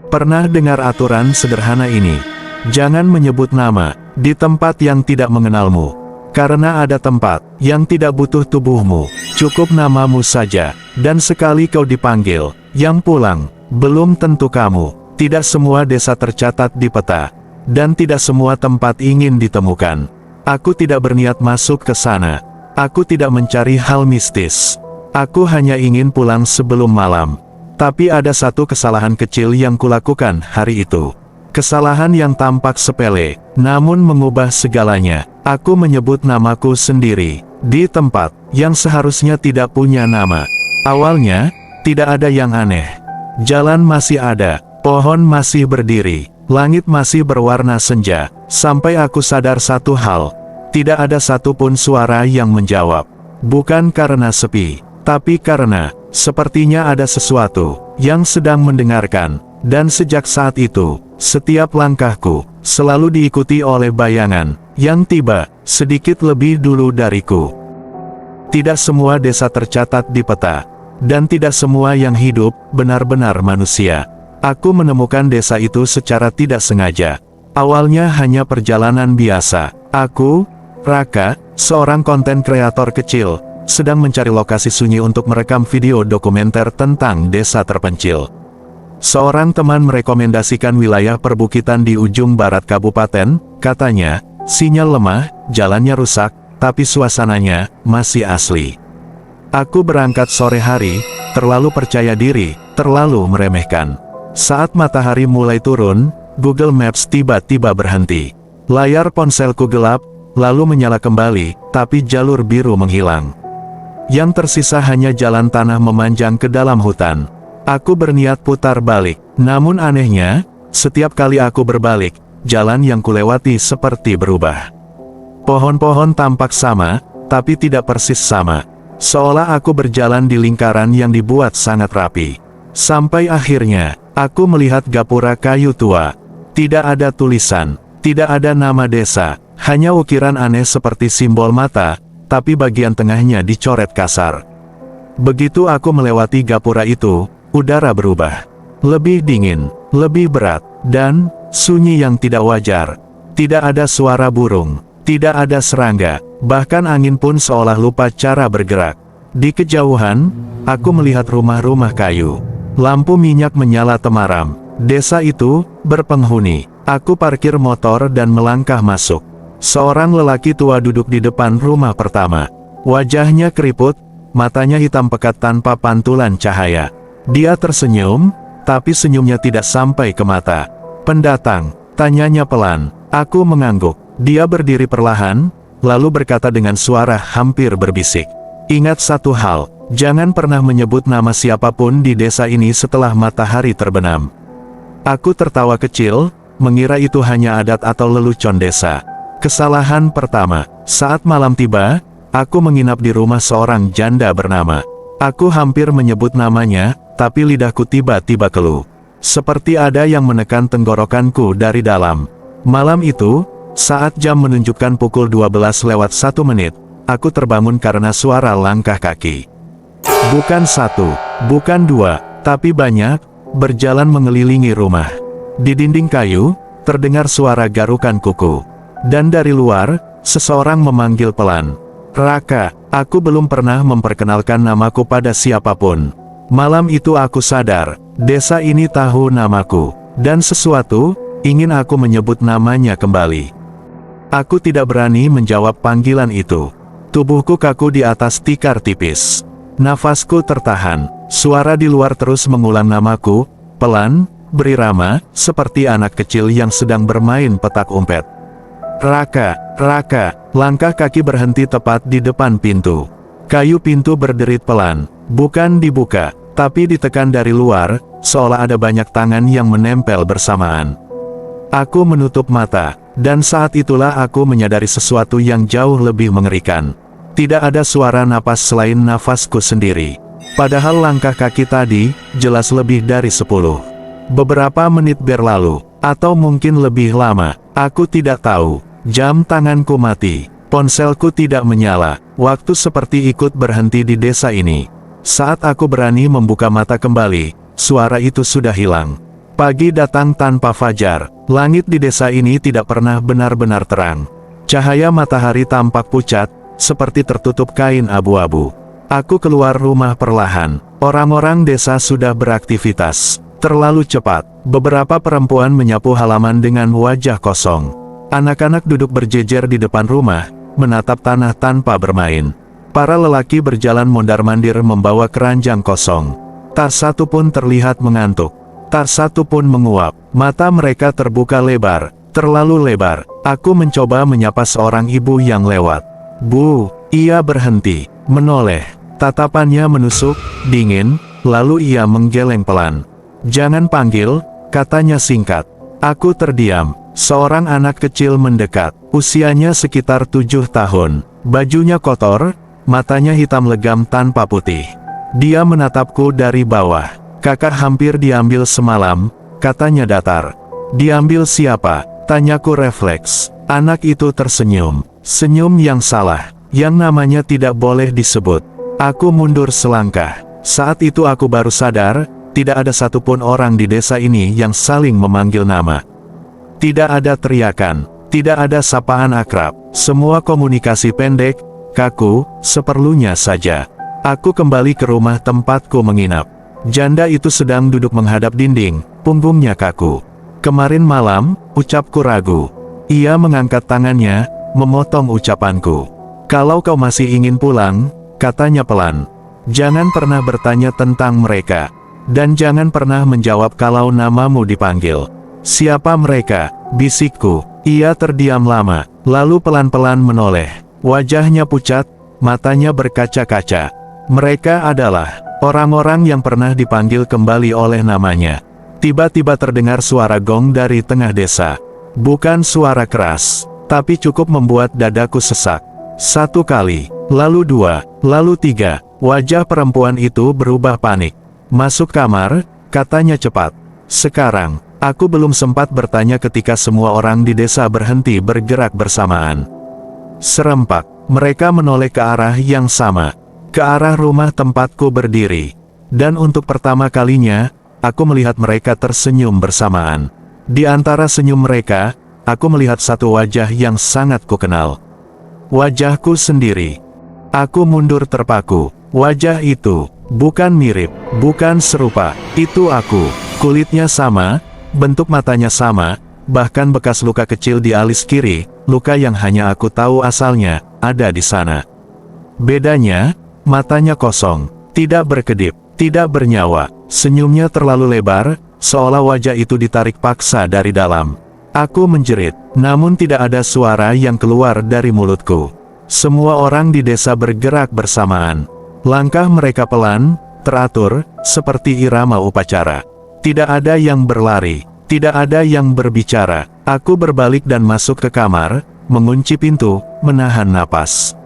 Pernah dengar aturan sederhana ini? Jangan menyebut nama di tempat yang tidak mengenalmu. Karena ada tempat yang tidak butuh tubuhmu, cukup namamu saja. Dan sekali kau dipanggil, yang pulang belum tentu kamu. Tidak semua desa tercatat di peta, dan tidak semua tempat ingin ditemukan. Aku tidak berniat masuk ke sana. Aku tidak mencari hal mistis. Aku hanya ingin pulang sebelum malam. Tapi ada satu kesalahan kecil yang kulakukan hari itu. Kesalahan yang tampak sepele, namun mengubah segalanya. Aku menyebut namaku sendiri, di tempat yang seharusnya tidak punya nama. Awalnya, tidak ada yang aneh. Jalan masih ada, pohon masih berdiri, langit masih berwarna senja, sampai aku sadar satu hal. Tidak ada satupun suara yang menjawab. Bukan karena sepi, tapi karena, sepertinya ada sesuatu yang sedang mendengarkan. Dan sejak saat itu, setiap langkahku selalu diikuti oleh bayangan yang tiba sedikit lebih dulu dariku. Tidak semua desa tercatat di peta, dan tidak semua yang hidup benar-benar manusia. Aku menemukan desa itu secara tidak sengaja. Awalnya hanya perjalanan biasa. Aku, Raka, seorang konten kreator kecil, sedang mencari lokasi sunyi untuk merekam video dokumenter tentang desa terpencil. Seorang teman merekomendasikan wilayah perbukitan di ujung barat kabupaten. Katanya, sinyal lemah, jalannya rusak, tapi suasananya masih asli. Aku berangkat sore hari, terlalu percaya diri, terlalu meremehkan. Saat matahari mulai turun, Google Maps tiba-tiba berhenti. Layar ponselku gelap, lalu menyala kembali, tapi jalur biru menghilang. Yang tersisa hanya jalan tanah memanjang ke dalam hutan. Aku berniat putar balik, namun anehnya, setiap kali aku berbalik, jalan yang kulewati seperti berubah. Pohon-pohon tampak sama, tapi tidak persis sama. Seolah aku berjalan di lingkaran yang dibuat sangat rapi. Sampai akhirnya, aku melihat gapura kayu tua. Tidak ada tulisan, tidak ada nama desa, hanya ukiran aneh seperti simbol mata, tapi bagian tengahnya dicoret kasar. Begitu aku melewati gapura itu, udara berubah. Lebih dingin, lebih berat, dan sunyi yang tidak wajar. Tidak ada suara burung, tidak ada serangga, bahkan angin pun seolah lupa cara bergerak. Di kejauhan, aku melihat rumah-rumah kayu. Lampu minyak menyala temaram. Desa itu berpenghuni. Aku parkir motor dan melangkah masuk. Seorang lelaki tua duduk di depan rumah pertama. Wajahnya keriput, matanya hitam pekat tanpa pantulan cahaya. Dia tersenyum, tapi senyumnya tidak sampai ke mata. "Pendatang?" tanyanya pelan. Aku mengangguk. Dia berdiri perlahan, lalu berkata dengan suara hampir berbisik. "Ingat satu hal, jangan pernah menyebut nama siapapun di desa ini setelah matahari terbenam." Aku tertawa kecil, mengira itu hanya adat atau lelucon desa. Kesalahan pertama, saat malam tiba, aku menginap di rumah seorang janda bernama. Aku hampir menyebut namanya, tapi lidahku tiba-tiba keluh. Seperti ada yang menekan tenggorokanku dari dalam. Malam itu, saat jam menunjukkan pukul 12:01, aku terbangun karena suara langkah kaki. Bukan satu, bukan dua, tapi banyak, berjalan mengelilingi rumah. Di dinding kayu, terdengar suara garukan kuku. Dan dari luar, seseorang memanggil pelan. "Raka." Aku belum pernah memperkenalkan namaku pada siapapun. Malam itu aku sadar, desa ini tahu namaku, dan sesuatu ingin aku menyebut namanya kembali. Aku tidak berani menjawab panggilan itu. Tubuhku kaku di atas tikar tipis. Nafasku tertahan. Suara di luar terus mengulang namaku, pelan, berirama, seperti anak kecil yang sedang bermain petak umpet. "Raka, Raka." Langkah kaki berhenti tepat di depan pintu. Kayu pintu berderit pelan, bukan dibuka, tapi ditekan dari luar, seolah ada banyak tangan yang menempel bersamaan. Aku menutup mata, dan saat itulah aku menyadari sesuatu yang jauh lebih mengerikan. Tidak ada suara napas selain nafasku sendiri. Padahal langkah kaki tadi, jelas lebih dari 10. Beberapa menit berlalu, atau mungkin lebih lama, aku tidak tahu. Jam tanganku mati, ponselku tidak menyala, waktu seperti ikut berhenti di desa ini. Saat aku berani membuka mata kembali, suara itu sudah hilang. Pagi datang tanpa fajar. Langit di desa ini tidak pernah benar-benar terang. Cahaya matahari tampak pucat, seperti tertutup kain abu-abu. Aku keluar rumah perlahan. Orang-orang desa sudah beraktivitas. Terlalu cepat. Beberapa perempuan menyapu halaman dengan wajah kosong. Anak-anak duduk berjejer di depan rumah, menatap tanah tanpa bermain. Para lelaki berjalan mondar-mandir membawa keranjang kosong. Tak satu pun terlihat mengantuk. Tak satu pun menguap. Mata mereka terbuka lebar, terlalu lebar. Aku mencoba menyapa seorang ibu yang lewat. Bu, ia berhenti, menoleh. Tatapannya menusuk, dingin, lalu ia menggeleng pelan. Jangan panggil, katanya singkat. Aku terdiam. Seorang anak kecil mendekat. Usianya sekitar 7 tahun. Bajunya kotor, matanya hitam legam tanpa putih. Dia menatapku dari bawah. Kakak hampir diambil semalam, katanya datar. Diambil siapa? Tanyaku refleks. Anak itu tersenyum. Senyum yang salah, yang namanya tidak boleh disebut. Aku mundur selangkah. Saat itu aku baru sadar, tidak ada satupun orang di desa ini yang saling memanggil nama. Tidak ada teriakan, tidak ada sapaan akrab. Semua komunikasi pendek, kaku, seperlunya saja. Aku kembali ke rumah tempatku menginap. Janda itu sedang duduk menghadap dinding, punggungnya kaku. Kemarin malam, ucapku ragu. Ia mengangkat tangannya, memotong ucapanku. Kalau kau masih ingin pulang, katanya pelan. Jangan pernah bertanya tentang mereka. Dan jangan pernah menjawab kalau namamu dipanggil. Siapa mereka? Bisikku. Ia terdiam lama, lalu pelan-pelan menoleh. Wajahnya pucat, matanya berkaca-kaca. Mereka adalah orang-orang yang pernah dipanggil kembali oleh namanya. Tiba-tiba terdengar suara gong dari tengah desa. Bukan suara keras, tapi cukup membuat dadaku sesak. 1 kali, lalu 2, lalu 3. Wajah perempuan itu berubah panik. Masuk kamar, katanya cepat. Sekarang, aku belum sempat bertanya ketika semua orang di desa berhenti bergerak bersamaan. Serempak, mereka menoleh ke arah yang sama. Ke arah rumah tempatku berdiri. Dan untuk pertama kalinya, aku melihat mereka tersenyum bersamaan. Di antara senyum mereka, aku melihat satu wajah yang sangat kukenal. Wajahku sendiri. Aku mundur terpaku. Wajah itu, bukan mirip, bukan serupa. Itu aku. Kulitnya sama, bentuk matanya sama, bahkan bekas luka kecil di alis kiri, luka yang hanya aku tahu asalnya, ada di sana. Bedanya, matanya kosong, tidak berkedip, tidak bernyawa. Senyumnya terlalu lebar, seolah wajah itu ditarik paksa dari dalam. Aku menjerit, namun tidak ada suara yang keluar dari mulutku. Semua orang di desa bergerak bersamaan. Langkah mereka pelan, teratur, seperti irama upacara. Tidak ada yang berlari, tidak ada yang berbicara. Aku berbalik dan masuk ke kamar, mengunci pintu, menahan napas.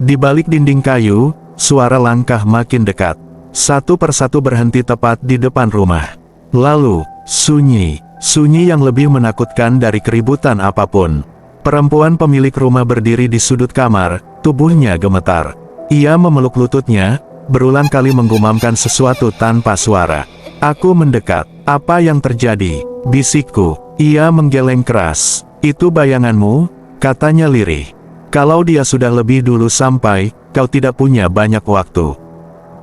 Di balik dinding kayu, suara langkah makin dekat. Satu persatu berhenti tepat di depan rumah. Lalu, sunyi. Sunyi yang lebih menakutkan dari keributan apapun. Perempuan pemilik rumah berdiri di sudut kamar, tubuhnya gemetar. Ia memeluk lututnya, berulang kali menggumamkan sesuatu tanpa suara. Aku mendekat. Apa yang terjadi? Bisikku. Ia menggeleng keras. Itu bayanganmu, katanya lirih. Kalau dia sudah lebih dulu sampai, kau tidak punya banyak waktu.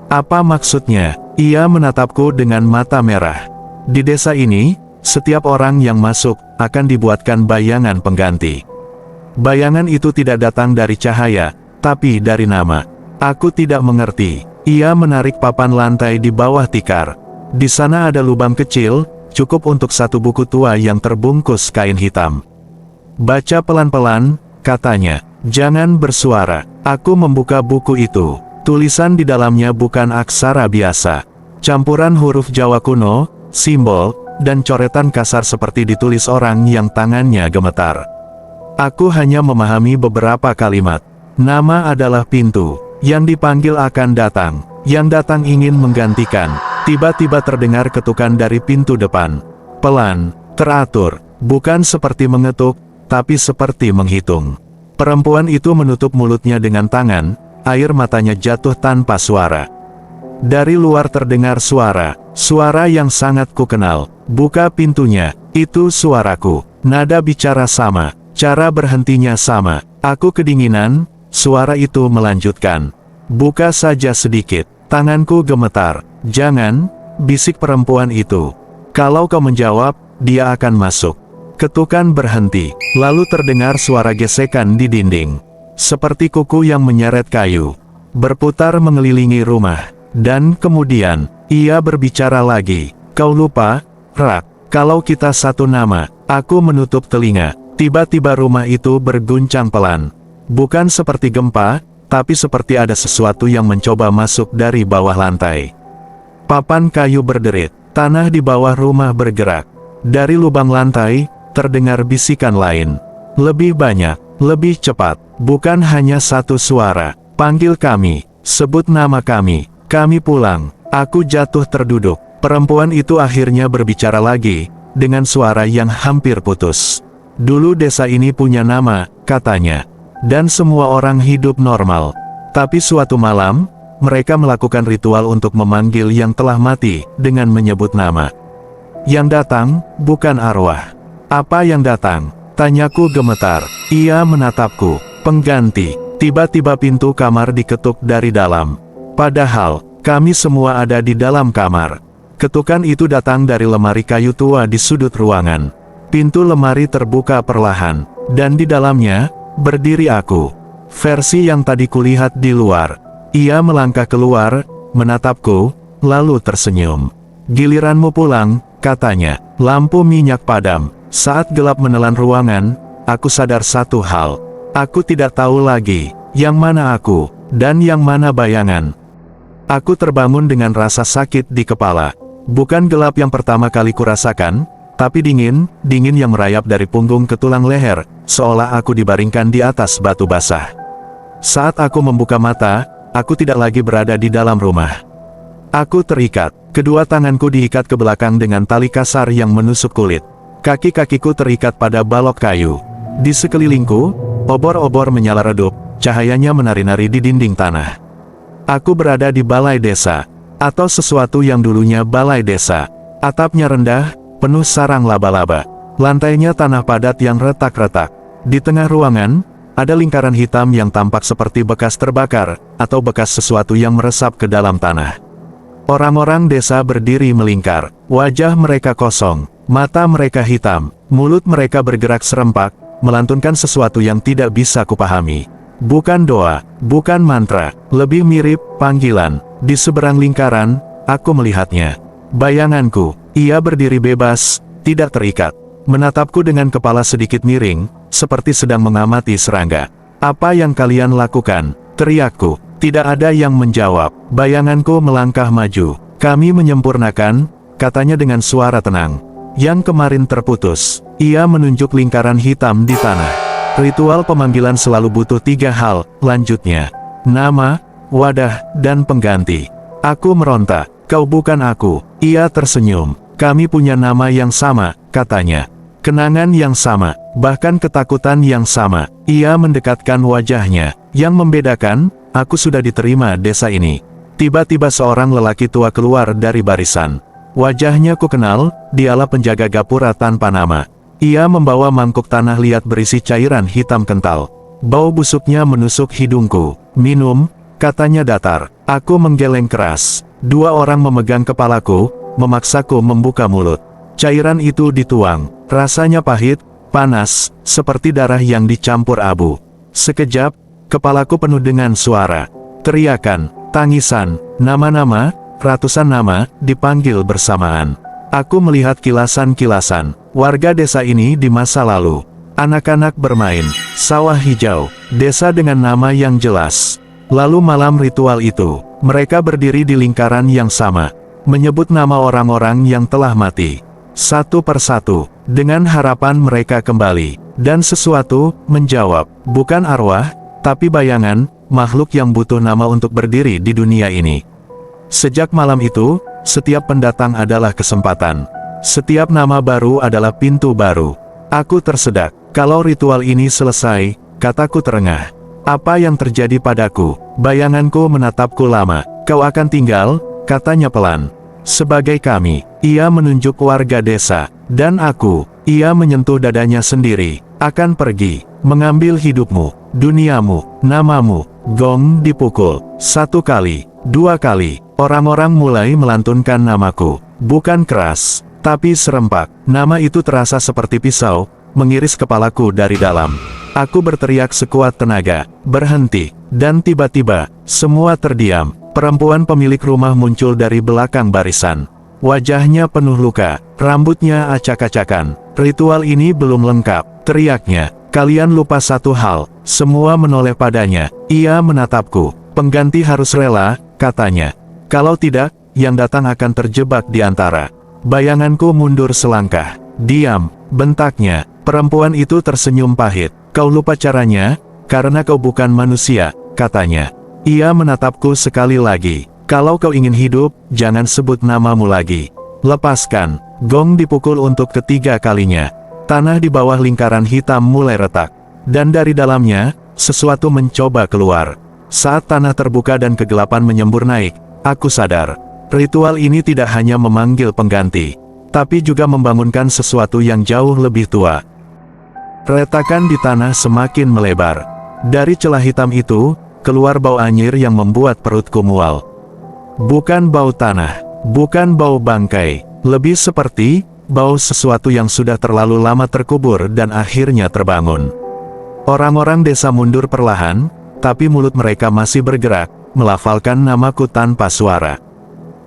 Apa maksudnya? Ia menatapku dengan mata merah. Di desa ini, setiap orang yang masuk, akan dibuatkan bayangan pengganti. Bayangan itu tidak datang dari cahaya, tapi dari nama. Aku tidak mengerti. Ia menarik papan lantai di bawah tikar. Di sana ada lubang kecil, cukup untuk satu buku tua yang terbungkus kain hitam. Baca pelan-pelan, katanya. Jangan bersuara. Aku membuka buku itu. Tulisan di dalamnya bukan aksara biasa. Campuran huruf Jawa kuno, simbol, dan coretan kasar seperti ditulis orang yang tangannya gemetar. Aku hanya memahami beberapa kalimat. Nama adalah pintu. Yang dipanggil akan datang. Yang datang ingin menggantikan. Tiba-tiba terdengar ketukan dari pintu depan. Pelan, teratur, bukan seperti mengetuk, tapi seperti menghitung. Perempuan itu menutup mulutnya dengan tangan, air matanya jatuh tanpa suara. Dari luar terdengar suara yang sangat kukenal. Buka pintunya, itu suaraku. Nada bicara sama, cara berhentinya sama. Aku kedinginan, suara itu melanjutkan. Buka saja sedikit, tanganku gemetar. Jangan, bisik perempuan itu. Kalau kau menjawab, dia akan masuk. Ketukan berhenti, lalu terdengar suara gesekan di dinding. Seperti kuku yang menyeret kayu. Berputar mengelilingi rumah. Dan kemudian, ia berbicara lagi. Kau lupa, Rak, kalau kita satu nama. Aku menutup telinga. Tiba-tiba rumah itu berguncang pelan. Bukan seperti gempa, tapi seperti ada sesuatu yang mencoba masuk dari bawah lantai. Papan kayu berderit. Tanah di bawah rumah bergerak. Dari lubang lantai, terdengar bisikan lain. Lebih banyak, lebih cepat. Bukan hanya satu suara. Panggil kami, sebut nama kami. Kami pulang. Aku jatuh terduduk. Perempuan itu akhirnya berbicara lagi, dengan suara yang hampir putus. Dulu desa ini punya nama, katanya. Dan semua orang hidup normal. Tapi suatu malam, mereka melakukan ritual untuk memanggil yang telah mati, dengan menyebut nama. Yang datang, bukan arwah. Apa yang datang? Tanyaku gemetar. Ia menatapku. Pengganti. Tiba-tiba pintu kamar diketuk dari dalam. Padahal, kami semua ada di dalam kamar. Ketukan itu datang dari lemari kayu tua di sudut ruangan. Pintu lemari terbuka perlahan, dan di dalamnya, berdiri aku. Versi yang tadi kulihat di luar. Ia melangkah keluar, menatapku, lalu tersenyum. Giliranmu pulang, katanya. Lampu minyak padam. Saat gelap menelan ruangan, aku sadar satu hal. Aku tidak tahu lagi, yang mana aku, dan yang mana bayangan. Aku terbangun dengan rasa sakit di kepala. Bukan gelap yang pertama kali kurasakan, tapi dingin yang merayap dari punggung ke tulang leher, seolah aku dibaringkan di atas batu basah. Saat aku membuka mata, aku tidak lagi berada di dalam rumah. Aku terikat, kedua tanganku diikat ke belakang dengan tali kasar yang menusuk kulit. Kaki-kakiku terikat pada balok kayu. Di sekelilingku, obor-obor menyala redup, cahayanya menari-nari di dinding tanah. Aku berada di balai desa, atau sesuatu yang dulunya balai desa. Atapnya rendah, penuh sarang laba-laba. Lantainya tanah padat yang retak-retak. Di tengah ruangan, ada lingkaran hitam yang tampak seperti bekas terbakar, atau bekas sesuatu yang meresap ke dalam tanah. Orang-orang desa berdiri melingkar. Wajah mereka kosong, mata mereka hitam, mulut mereka bergerak serempak, melantunkan sesuatu yang tidak bisa kupahami. Bukan doa, bukan mantra, lebih mirip panggilan. Di seberang lingkaran, aku melihatnya. Bayanganku, ia berdiri bebas, tidak terikat. Menatapku dengan kepala sedikit miring, seperti sedang mengamati serangga. Apa yang kalian lakukan? Teriakku. Tidak ada yang menjawab. Bayanganku melangkah maju. Kami menyempurnakan, katanya dengan suara tenang. Yang kemarin terputus. Ia menunjuk lingkaran hitam di tanah. Ritual pemanggilan selalu butuh 3 hal, lanjutnya. Nama, wadah, dan pengganti. Aku meronta, kau bukan aku. Ia tersenyum. Kami punya nama yang sama, katanya. Kenangan yang sama, bahkan ketakutan yang sama. Ia mendekatkan wajahnya. Yang membedakan, aku sudah diterima desa ini. Tiba-tiba seorang lelaki tua keluar dari barisan. Wajahnya ku kenal, dialah penjaga gapura tanpa nama. Ia membawa mangkuk tanah liat berisi cairan hitam kental. Bau busuknya menusuk hidungku. Minum, katanya datar. Aku menggeleng keras. 2 orang memegang kepalaku, memaksaku membuka mulut. Cairan itu dituang. Rasanya pahit, panas, seperti darah yang dicampur abu. Sekejap, kepalaku penuh dengan suara. Teriakan, tangisan, nama-nama, ratusan nama, dipanggil bersamaan. Aku melihat kilasan-kilasan. Warga desa ini di masa lalu. Anak-anak bermain, sawah hijau, desa dengan nama yang jelas. Lalu malam ritual itu, mereka berdiri di lingkaran yang sama, menyebut nama orang-orang yang telah mati. Satu persatu, dengan harapan mereka kembali. Dan sesuatu menjawab, bukan arwah, tapi bayangan, makhluk yang butuh nama untuk berdiri di dunia ini. Sejak malam itu, setiap pendatang adalah kesempatan. Setiap nama baru adalah pintu baru. Aku tersedak. Kalau ritual ini selesai, kataku terengah. Apa yang terjadi padaku? Bayanganku menatapku lama. Kau akan tinggal, katanya pelan. Sebagai kami, ia menunjuk warga desa, dan aku, ia menyentuh dadanya sendiri, akan pergi, mengambil hidupmu, duniamu, namamu. Gong dipukul, 1 kali, 2 kali, orang-orang mulai melantunkan namaku, bukan keras, tapi serempak. Nama itu terasa seperti pisau, mengiris kepalaku dari dalam. Aku berteriak sekuat tenaga, berhenti, dan tiba-tiba, semua terdiam. Perempuan pemilik rumah muncul dari belakang barisan. Wajahnya penuh luka, rambutnya acak-acakan. Ritual ini belum lengkap, teriaknya. Kalian lupa satu hal, semua menoleh padanya. Ia menatapku, pengganti harus rela, katanya. Kalau tidak, yang datang akan terjebak di antara. Bayanganku mundur selangkah. Diam, bentaknya. Perempuan itu tersenyum pahit. Kau lupa caranya, karena kau bukan manusia, katanya. Ia menatapku sekali lagi. Kalau kau ingin hidup, jangan sebut namamu lagi. Lepaskan. Gong dipukul untuk ketiga kalinya. Tanah di bawah lingkaran hitam mulai retak. Dan dari dalamnya, sesuatu mencoba keluar. Saat tanah terbuka dan kegelapan menyembur naik, aku sadar. Ritual ini tidak hanya memanggil pengganti, tapi juga membangunkan sesuatu yang jauh lebih tua. Retakan di tanah semakin melebar. Dari celah hitam itu, keluar bau anyir yang membuat perutku mual. Bukan bau tanah, bukan bau bangkai, lebih seperti bau sesuatu yang sudah terlalu lama terkubur dan akhirnya terbangun. Orang-orang desa mundur perlahan, tapi mulut mereka masih bergerak, melafalkan namaku tanpa suara.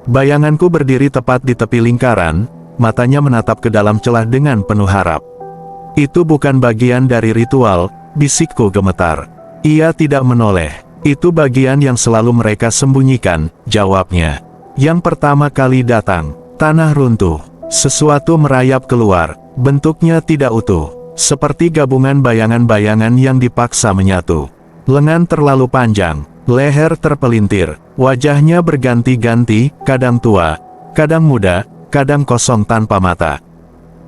Bayanganku berdiri tepat di tepi lingkaran, matanya menatap ke dalam celah dengan penuh harap. Itu bukan bagian dari ritual, bisikku gemetar. Ia tidak menoleh. Itu bagian yang selalu mereka sembunyikan, jawabnya. Yang pertama kali datang, tanah runtuh. Sesuatu merayap keluar, bentuknya tidak utuh. Seperti gabungan bayangan-bayangan yang dipaksa menyatu. Lengan terlalu panjang, leher terpelintir, wajahnya berganti-ganti, kadang tua, kadang muda, kadang kosong tanpa mata.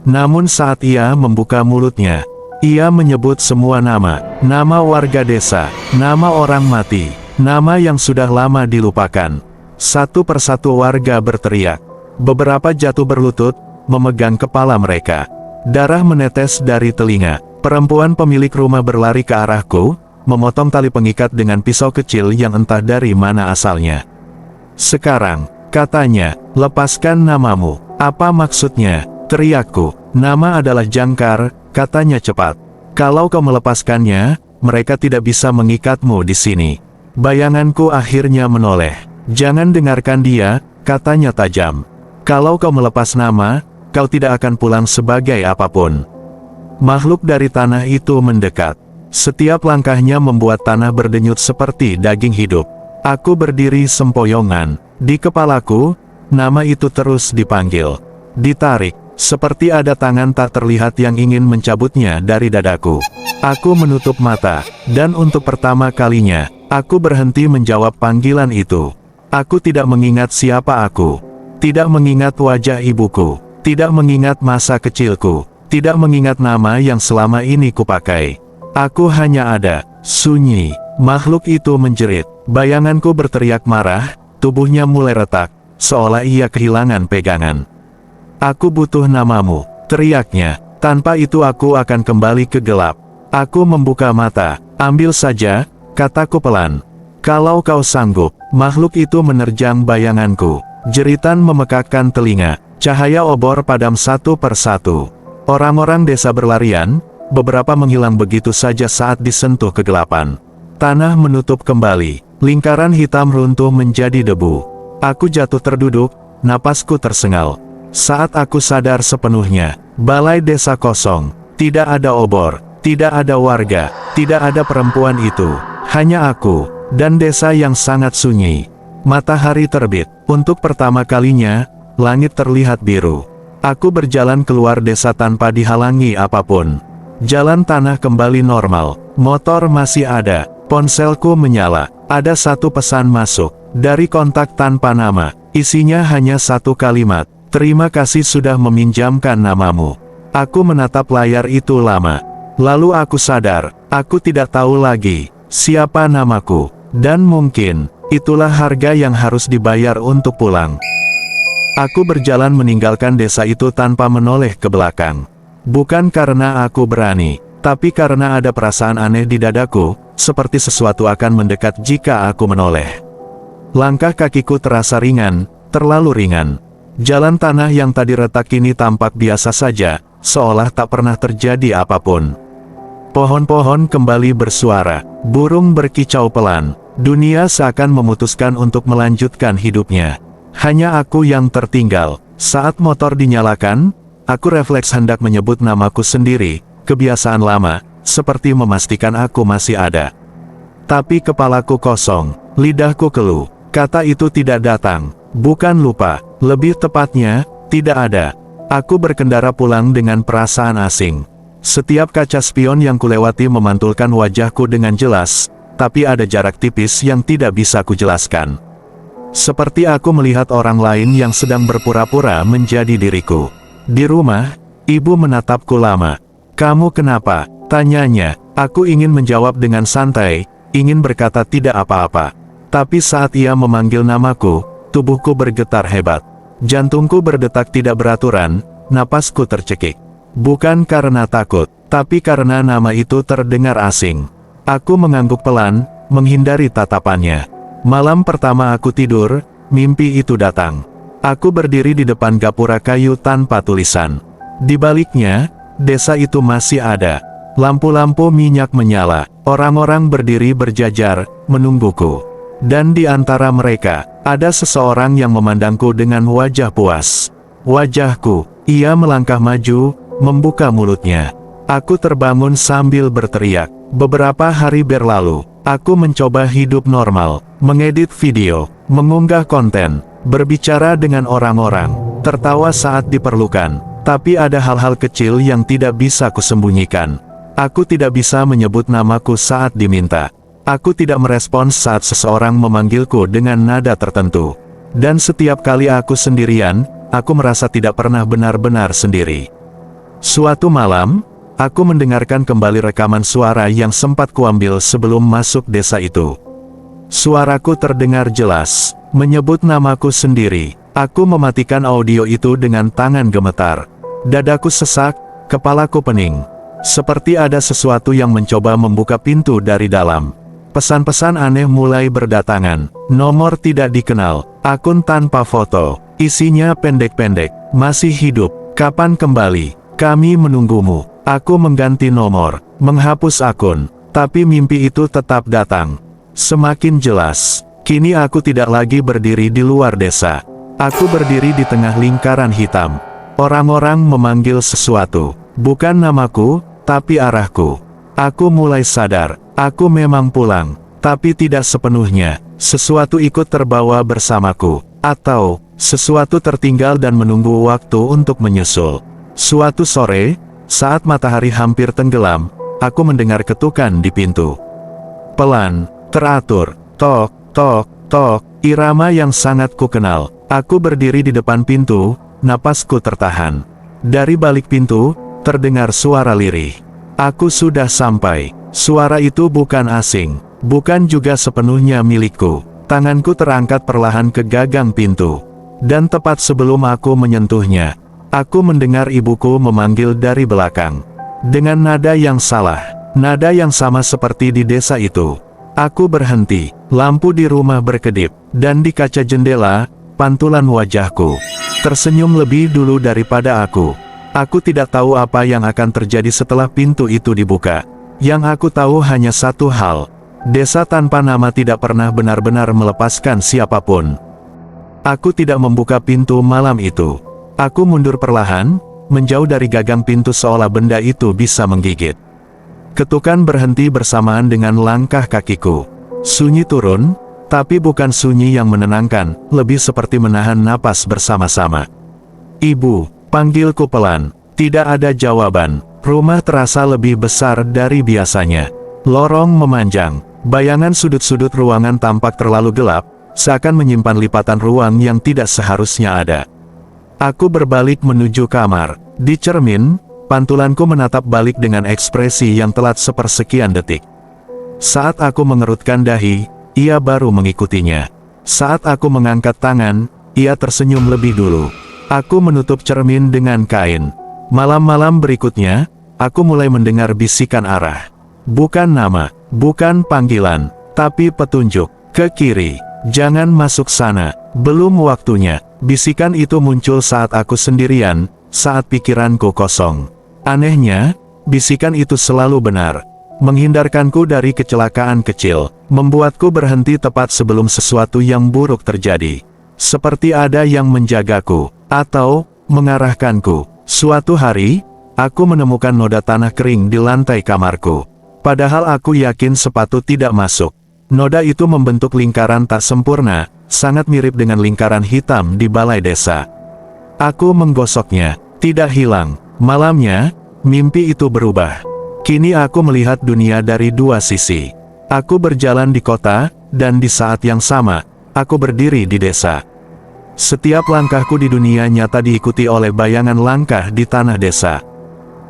Namun saat ia membuka mulutnya, ia menyebut semua nama, nama warga desa, nama orang mati, nama yang sudah lama dilupakan. Satu persatu warga berteriak. Beberapa jatuh berlutut, memegang kepala mereka. Darah menetes dari telinga. Perempuan pemilik rumah berlari ke arahku, memotong tali pengikat dengan pisau kecil yang entah dari mana asalnya. Sekarang, katanya, lepaskan namamu. Apa maksudnya? Teriakku. Nama adalah Jangkar, katanya cepat. Kalau kau melepaskannya, mereka tidak bisa mengikatmu di sini. Bayanganku akhirnya menoleh. Jangan dengarkan dia, katanya tajam. Kalau kau melepas nama, kau tidak akan pulang sebagai apapun. Makhluk dari tanah itu mendekat. Setiap langkahnya membuat tanah berdenyut seperti daging hidup. Aku berdiri sempoyongan. Di kepalaku, nama itu terus dipanggil. Ditarik. Seperti ada tangan tak terlihat yang ingin mencabutnya dari dadaku. Aku menutup mata, dan untuk pertama kalinya, aku berhenti menjawab panggilan itu. Aku tidak mengingat siapa aku. Tidak mengingat wajah ibuku. Tidak mengingat masa kecilku. Tidak mengingat nama yang selama ini kupakai. Aku hanya ada, sunyi. Makhluk itu menjerit. Bayanganku berteriak marah, tubuhnya mulai retak, seolah ia kehilangan pegangan. Aku butuh namamu, teriaknya. Tanpa itu aku akan kembali ke gelap. Aku membuka mata. Ambil saja, kataku pelan. Kalau kau sanggup. Makhluk itu menerjang bayanganku. Jeritan memekakkan telinga. Cahaya obor padam satu persatu. Orang-orang desa berlarian, beberapa menghilang begitu saja saat disentuh kegelapan. Tanah menutup kembali. Lingkaran hitam runtuh menjadi debu. Aku jatuh terduduk, napasku tersengal. Saat aku sadar sepenuhnya, balai desa kosong, tidak ada obor, tidak ada warga, tidak ada perempuan itu, hanya aku, dan desa yang sangat sunyi. Matahari terbit, untuk pertama kalinya, langit terlihat biru. Aku berjalan keluar desa tanpa dihalangi apapun. Jalan tanah kembali normal, motor masih ada, ponselku menyala, ada satu pesan masuk, dari kontak tanpa nama, isinya hanya satu kalimat. Terima kasih sudah meminjamkan namamu. Aku menatap layar itu lama. Lalu aku sadar, aku tidak tahu lagi siapa namaku. Dan mungkin, Itulah harga yang harus dibayar untuk pulang. Aku berjalan meninggalkan desa itu tanpa menoleh ke belakang. Bukan karena aku berani, tapi karena ada perasaan aneh di dadaku, seperti sesuatu akan mendekat jika aku menoleh. Langkah kakiku terasa ringan, terlalu ringan. Jalan tanah yang tadi retak kini tampak biasa saja, seolah tak pernah terjadi apapun. Pohon-pohon kembali bersuara, burung berkicau pelan, dunia seakan memutuskan untuk melanjutkan hidupnya. Hanya aku yang tertinggal. Saat motor dinyalakan, aku refleks hendak menyebut namaku sendiri, kebiasaan lama, seperti memastikan aku masih ada. Tapi kepalaku kosong, lidahku keluh, kata itu tidak datang, bukan lupa, lebih tepatnya, tidak ada. Aku berkendara pulang dengan perasaan asing. Setiap kaca spion yang kulewati memantulkan wajahku dengan jelas, tapi ada jarak tipis yang tidak bisa kujelaskan. Seperti aku melihat orang lain yang sedang berpura-pura menjadi diriku. Di rumah, ibu menatapku lama. "Kamu kenapa?" tanyanya. Aku ingin menjawab dengan santai, ingin berkata tidak apa-apa. Tapi saat ia memanggil namaku, tubuhku bergetar hebat. Jantungku berdetak tidak beraturan, napasku tercekik. Bukan karena takut, tapi karena nama itu terdengar asing. Aku mengangguk pelan, menghindari tatapannya. Malam pertama aku tidur, mimpi itu datang. Aku berdiri di depan gapura kayu tanpa tulisan. Di baliknya, desa itu masih ada. Lampu-lampu minyak menyala, orang-orang berdiri berjajar, menungguku. Dan di antara mereka, ada seseorang yang memandangku dengan wajah puas. Wajahku, ia melangkah maju, membuka mulutnya. Aku terbangun sambil berteriak. Beberapa hari berlalu, aku mencoba hidup normal, mengedit video, mengunggah konten, berbicara dengan orang-orang, tertawa saat diperlukan. Tapi ada hal-hal kecil yang tidak bisa kusembunyikan. Aku tidak bisa menyebut namaku saat diminta. Aku tidak merespons saat seseorang memanggilku dengan nada tertentu. Dan setiap kali aku sendirian, aku merasa tidak pernah benar-benar sendiri. Suatu malam, aku mendengarkan kembali rekaman suara yang sempat kuambil sebelum masuk desa itu. Suaraku terdengar jelas, menyebut namaku sendiri. Aku mematikan audio itu dengan tangan gemetar. Dadaku sesak, kepalaku pening. Seperti ada sesuatu yang mencoba membuka pintu dari dalam. Pesan-pesan aneh mulai berdatangan. Nomor tidak dikenal, akun tanpa foto, isinya pendek-pendek. Masih hidup, kapan kembali? Kami menunggumu. Aku mengganti nomor, menghapus akun, tapi mimpi itu tetap datang. Semakin jelas, kini aku tidak lagi berdiri di luar desa. Aku berdiri di tengah lingkaran hitam. Orang-orang memanggil sesuatu, bukan namaku, tapi arahku. Aku mulai sadar, aku memang pulang, tapi tidak sepenuhnya. Sesuatu ikut terbawa bersamaku, atau sesuatu tertinggal dan menunggu waktu untuk menyusul. Suatu sore, saat matahari hampir tenggelam, aku mendengar ketukan di pintu. Pelan, teratur, tok, tok, tok, irama yang sangat kukenal. Aku berdiri di depan pintu, napasku tertahan. Dari balik pintu, terdengar suara lirih. Aku sudah sampai. Suara itu bukan asing, bukan juga sepenuhnya milikku. Tanganku terangkat perlahan ke gagang pintu. Dan tepat sebelum aku menyentuhnya, aku mendengar ibuku memanggil dari belakang. Dengan nada yang salah, nada yang sama seperti di desa itu. Aku berhenti, lampu di rumah berkedip, dan di kaca jendela, pantulan wajahku. Tersenyum lebih dulu daripada aku. Aku tidak tahu apa yang akan terjadi setelah pintu itu dibuka. Yang aku tahu hanya satu hal. Desa tanpa nama tidak pernah benar-benar melepaskan siapapun. Aku tidak membuka pintu malam itu. Aku mundur perlahan, menjauh dari gagang pintu seolah benda itu bisa menggigit. Ketukan berhenti bersamaan dengan langkah kakiku. Sunyi turun, tapi bukan sunyi yang menenangkan, lebih seperti menahan napas bersama-sama. "Ibu," panggilku pelan. Tidak ada jawaban. Rumah terasa lebih besar dari biasanya. Lorong memanjang. Bayangan sudut-sudut ruangan tampak terlalu gelap, seakan menyimpan lipatan ruang yang tidak seharusnya ada. Aku berbalik menuju kamar. Di cermin, pantulanku menatap balik dengan ekspresi yang telat sepersekian detik. Saat aku mengerutkan dahi, ia baru mengikutinya. Saat aku mengangkat tangan, ia tersenyum lebih dulu. Aku menutup cermin dengan kain. Malam-malam berikutnya, aku mulai mendengar bisikan arah. Bukan nama, bukan panggilan, tapi petunjuk. Ke kiri, jangan masuk sana, belum waktunya. Bisikan itu muncul saat aku sendirian, saat pikiranku kosong. Anehnya, bisikan itu selalu benar. Menghindarkanku dari kecelakaan kecil, membuatku berhenti tepat sebelum sesuatu yang buruk terjadi. Seperti ada yang menjagaku, atau mengarahkanku. Suatu hari, aku menemukan noda tanah kering di lantai kamarku. Padahal aku yakin sepatu tidak masuk. Noda itu membentuk lingkaran tak sempurna, sangat mirip dengan lingkaran hitam di balai desa. Aku menggosoknya, tidak hilang. Malamnya, mimpi itu berubah. Kini aku melihat dunia dari dua sisi. Aku berjalan di kota, dan di saat yang sama, aku berdiri di desa. Setiap langkahku di dunia nyata diikuti oleh bayangan langkah di tanah desa.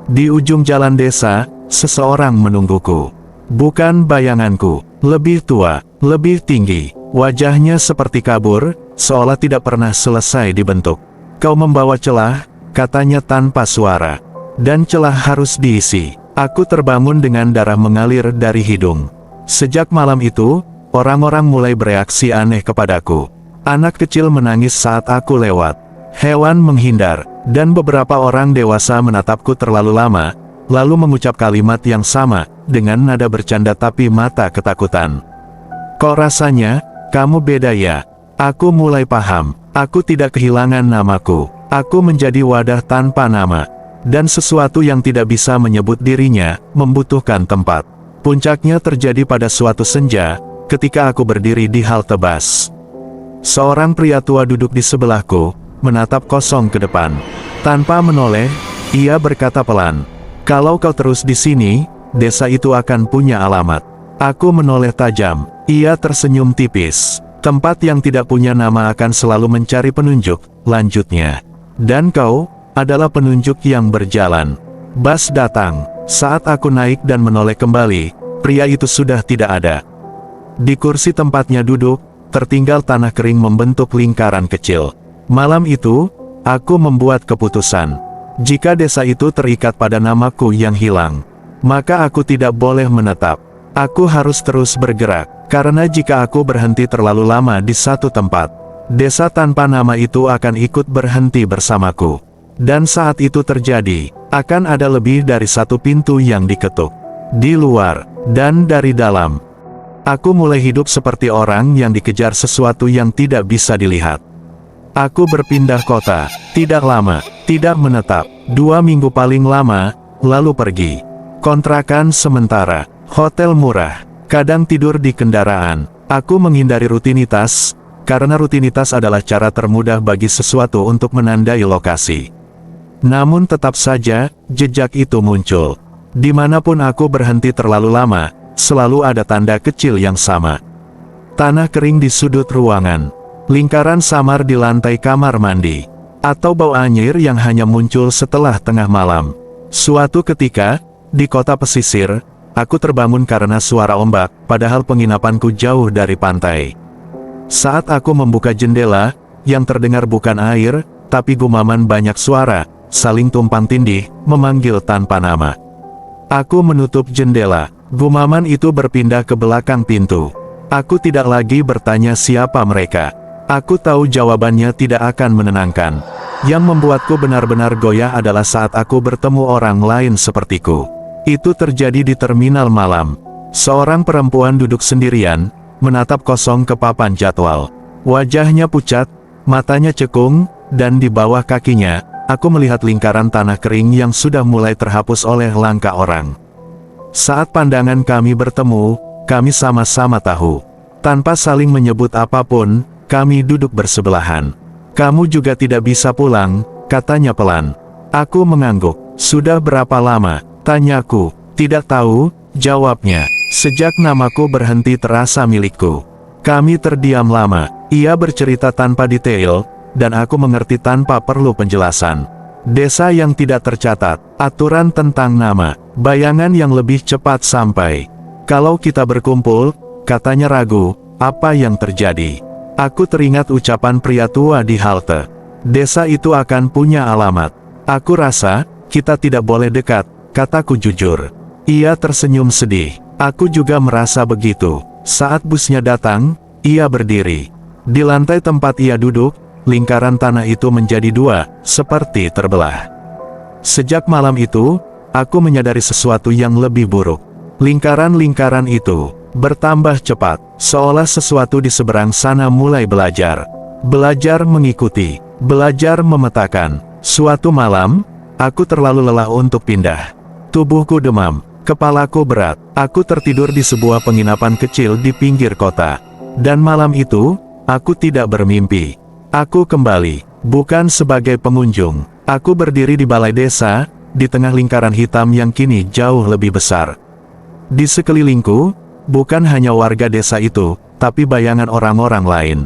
Di ujung jalan desa, seseorang menungguku. Bukan bayanganku, lebih tua, lebih tinggi, wajahnya seperti kabur, seolah tidak pernah selesai dibentuk. Kau membawa celah, katanya tanpa suara. Dan celah harus diisi. Aku terbangun dengan darah mengalir dari hidung. Sejak malam itu, orang-orang mulai bereaksi aneh kepadaku. Anak kecil menangis saat aku lewat. Hewan menghindar, dan beberapa orang dewasa menatapku terlalu lama, lalu mengucap kalimat yang sama, dengan nada bercanda tapi mata ketakutan. Kok rasanya, kamu beda ya? Aku mulai paham, aku tidak kehilangan namaku. Aku menjadi wadah tanpa nama. Dan sesuatu yang tidak bisa menyebut dirinya, membutuhkan tempat. Puncaknya terjadi pada suatu senja, ketika aku berdiri di halte bus. Seorang pria tua duduk di sebelahku, menatap kosong ke depan. Tanpa menoleh, ia berkata pelan, "Kalau kau terus di sini, desa itu akan punya alamat." Aku menoleh tajam, ia tersenyum tipis. "Tempat yang tidak punya nama akan selalu mencari penunjuk," lanjutnya. "Dan kau adalah penunjuk yang berjalan." Bus datang. Saat aku naik dan menoleh kembali, pria itu sudah tidak ada. Di kursi tempatnya duduk, tertinggal tanah kering membentuk lingkaran kecil. Malam itu, aku membuat keputusan. Jika desa itu terikat pada namaku yang hilang, maka aku tidak boleh menetap. Aku harus terus bergerak, karena jika aku berhenti terlalu lama di satu tempat, desa tanpa nama itu akan ikut berhenti bersamaku. Dan saat itu terjadi, akan ada lebih dari satu pintu yang diketuk. Di luar, dan dari dalam. Aku mulai hidup seperti orang yang dikejar sesuatu yang tidak bisa dilihat. Aku berpindah kota, tidak lama, tidak menetap, 2 minggu paling lama, lalu pergi. Kontrakan sementara, hotel murah, kadang tidur di kendaraan. Aku menghindari rutinitas, karena rutinitas adalah cara termudah bagi sesuatu untuk menandai lokasi. Namun tetap saja, jejak itu muncul. Dimanapun aku berhenti terlalu lama, selalu ada tanda kecil yang sama. Tanah kering di sudut ruangan, lingkaran samar di lantai kamar mandi, atau bau anyir yang hanya muncul setelah tengah malam. Suatu ketika, di kota pesisir, aku terbangun karena suara ombak, padahal penginapanku jauh dari pantai. Saat aku membuka jendela, yang terdengar bukan air, tapi gumaman banyak suara, saling tumpang tindih, memanggil tanpa nama. Aku menutup jendela. Gumaman itu berpindah ke belakang pintu. Aku tidak lagi bertanya siapa mereka. Aku tahu jawabannya tidak akan menenangkan. Yang membuatku benar-benar goyah adalah saat aku bertemu orang lain sepertiku. Itu terjadi di terminal malam. Seorang perempuan duduk sendirian, menatap kosong ke papan jadwal. Wajahnya pucat, matanya cekung, dan di bawah kakinya, aku melihat lingkaran tanah kering yang sudah mulai terhapus oleh langkah orang. Saat pandangan kami bertemu, kami sama-sama tahu. Tanpa saling menyebut apapun, kami duduk bersebelahan. "Kamu juga tidak bisa pulang," katanya pelan. Aku mengangguk. "Sudah berapa lama?" tanyaku. "Tidak tahu," jawabnya. "Sejak namaku berhenti terasa milikku." Kami terdiam lama. Ia bercerita tanpa detail, dan aku mengerti tanpa perlu penjelasan. Desa yang tidak tercatat, aturan tentang nama, bayangan yang lebih cepat sampai. "Kalau kita berkumpul," katanya ragu, Apa yang terjadi? Aku teringat ucapan pria tua di halte. Desa itu akan punya alamat. Aku rasa, kita tidak boleh dekat, kataku jujur. Ia tersenyum sedih. Aku juga merasa begitu. Saat busnya datang, ia berdiri. Di lantai tempat ia duduk, lingkaran tanah itu menjadi dua, seperti terbelah. Sejak malam itu, aku menyadari sesuatu yang lebih buruk. Lingkaran-lingkaran itu bertambah cepat, seolah sesuatu di seberang sana mulai belajar. Belajar mengikuti, belajar memetakan. Suatu malam, aku terlalu lelah untuk pindah. Tubuhku demam, kepalaku berat. Aku tertidur di sebuah penginapan kecil di pinggir kota. Dan malam itu, aku tidak bermimpi. Aku kembali, bukan sebagai pengunjung. Aku berdiri di balai desa, di tengah lingkaran hitam yang kini jauh lebih besar. Di sekelilingku, bukan hanya warga desa itu, tapi bayangan orang-orang lain.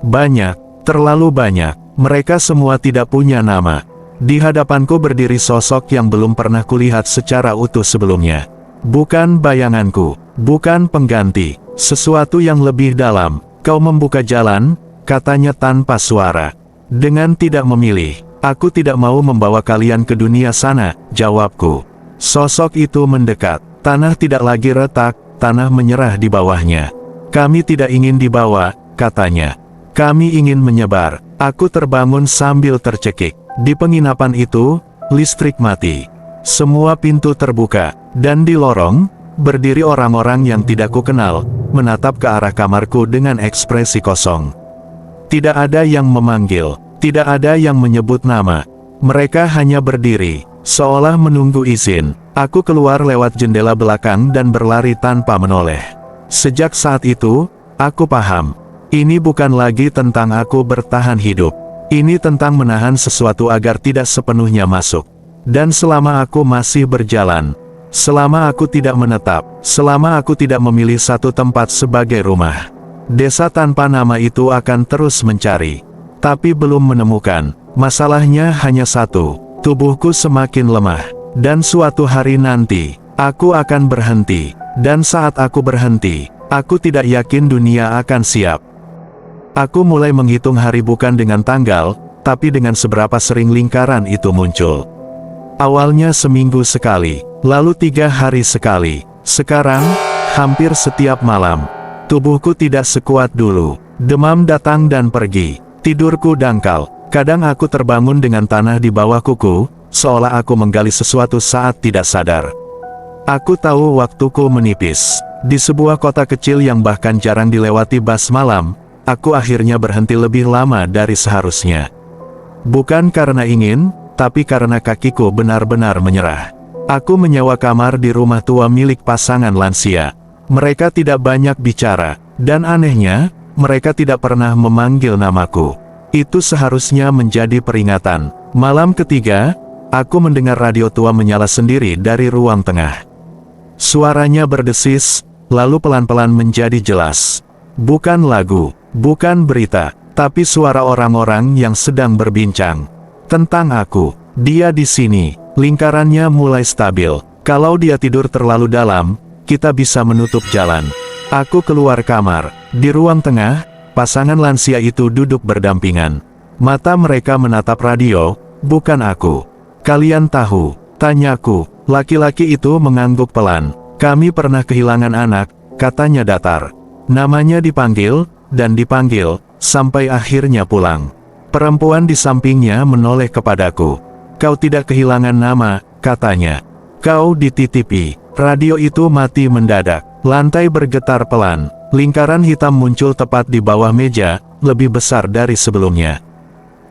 Banyak, terlalu banyak, mereka semua tidak punya nama. Di hadapanku berdiri sosok yang belum pernah kulihat secara utuh sebelumnya. Bukan bayanganku, bukan pengganti, sesuatu yang lebih dalam. Kau membuka jalan, katanya tanpa suara. Dengan tidak memilih, aku tidak mau membawa kalian ke dunia sana, jawabku. Sosok itu mendekat. Tanah tidak lagi retak, tanah menyerah di bawahnya. Kami tidak ingin dibawa, katanya. Kami ingin menyebar. Aku terbangun sambil tercekik. Di penginapan itu, listrik mati. Semua pintu terbuka, dan di lorong, berdiri orang-orang yang tidak kukenal, menatap ke arah kamarku dengan ekspresi kosong. Tidak ada yang memanggil, tidak ada yang menyebut nama. Mereka hanya berdiri, seolah menunggu izin. Aku keluar lewat jendela belakang dan berlari tanpa menoleh. Sejak saat itu, aku paham. Ini bukan lagi tentang aku bertahan hidup. Ini tentang menahan sesuatu agar tidak sepenuhnya masuk. Dan selama aku masih berjalan, selama aku tidak menetap, selama aku tidak memilih satu tempat sebagai rumah, desa tanpa nama itu akan terus mencari. Tapi belum menemukan. Masalahnya hanya satu, tubuhku semakin lemah. Dan suatu hari nanti, aku akan berhenti. Dan saat aku berhenti, aku tidak yakin dunia akan siap. Aku mulai menghitung hari bukan dengan tanggal, tapi dengan seberapa sering lingkaran itu muncul. Awalnya seminggu sekali, lalu 3 hari sekali. Sekarang, hampir setiap malam. Tubuhku tidak sekuat dulu. Demam datang dan pergi. Tidurku dangkal. Kadang aku terbangun dengan tanah di bawah kuku, seolah aku menggali sesuatu saat tidak sadar. Aku tahu waktuku menipis. Di sebuah kota kecil yang bahkan jarang dilewati bus malam, aku akhirnya berhenti lebih lama dari seharusnya. Bukan karena ingin, tapi karena kakiku benar-benar menyerah. Aku menyewa kamar di rumah tua milik pasangan lansia. Mereka tidak banyak bicara, dan anehnya, mereka tidak pernah memanggil namaku. Itu seharusnya menjadi peringatan. Malam ketiga, aku mendengar radio tua menyala sendiri dari ruang tengah. Suaranya berdesis, lalu pelan-pelan menjadi jelas. Bukan lagu, bukan berita, tapi suara orang-orang yang sedang berbincang tentang aku. Dia di sini, lingkarannya mulai stabil. Kalau dia tidur terlalu dalam, kita bisa menutup jalan. Aku keluar kamar. Di ruang tengah, pasangan lansia itu duduk berdampingan. Mata mereka menatap radio, bukan aku. Kalian tahu, tanyaku. Laki-laki itu mengangguk pelan. Kami pernah kehilangan anak, katanya datar. Namanya dipanggil, dan dipanggil, sampai akhirnya pulang. Perempuan di sampingnya menoleh kepadaku. Kau tidak kehilangan nama, katanya. Kau dititipi. Radio itu mati mendadak. Lantai bergetar pelan. Lingkaran hitam muncul tepat di bawah meja, lebih besar dari sebelumnya.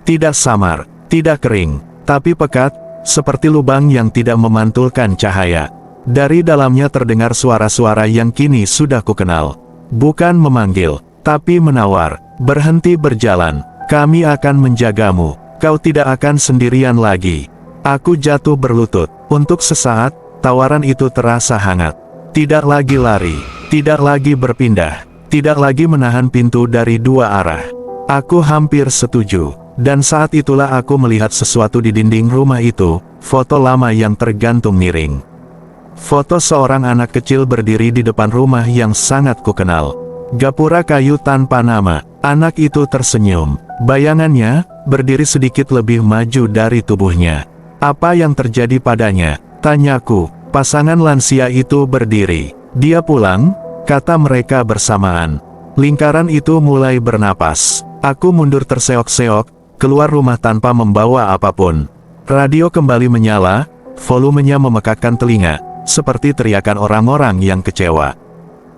Tidak samar, tidak kering, tapi pekat, seperti lubang yang tidak memantulkan cahaya. Dari dalamnya terdengar suara-suara yang kini sudah kukenal. Bukan memanggil, tapi menawar. Berhenti berjalan, kami akan menjagamu. Kau tidak akan sendirian lagi. Aku jatuh berlutut. Untuk sesaat, tawaran itu terasa hangat. Tidak lagi lari, tidak lagi berpindah, tidak lagi menahan pintu dari dua arah. Aku hampir setuju. Dan saat itulah aku melihat sesuatu di dinding rumah itu, foto lama yang tergantung miring. Foto seorang anak kecil berdiri di depan rumah yang sangat kukenal. Gapura kayu tanpa nama. Anak itu tersenyum. Bayangannya, berdiri sedikit lebih maju dari tubuhnya. Apa yang terjadi padanya? Tanyaku. Pasangan lansia itu berdiri. Dia pulang, kata mereka bersamaan. Lingkaran itu mulai bernapas. Aku mundur terseok-seok, keluar rumah tanpa membawa apapun. Radio kembali menyala, volumenya memekakkan telinga, seperti teriakan orang-orang yang kecewa.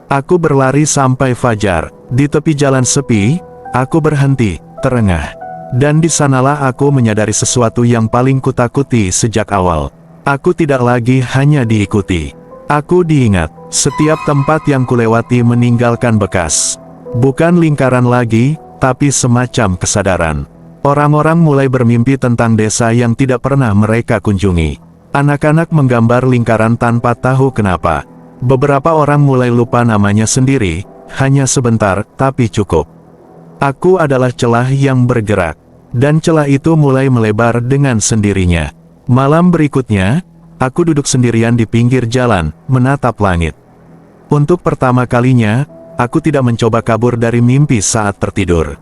Aku berlari sampai fajar. Di tepi jalan sepi, aku berhenti, terengah. Dan di sanalah aku menyadari sesuatu yang paling kutakuti sejak awal. Aku tidak lagi hanya diikuti. Aku diingat. Setiap tempat yang kulewati meninggalkan bekas. Bukan lingkaran lagi, tapi semacam kesadaran. Orang-orang mulai bermimpi tentang desa yang tidak pernah mereka kunjungi. Anak-anak menggambar lingkaran tanpa tahu kenapa. Beberapa orang mulai lupa namanya sendiri, hanya sebentar, tapi cukup. Aku adalah celah yang bergerak. Dan celah itu mulai melebar dengan sendirinya. Malam berikutnya, aku duduk sendirian di pinggir jalan, menatap langit. Untuk pertama kalinya, aku tidak mencoba kabur dari mimpi saat tertidur.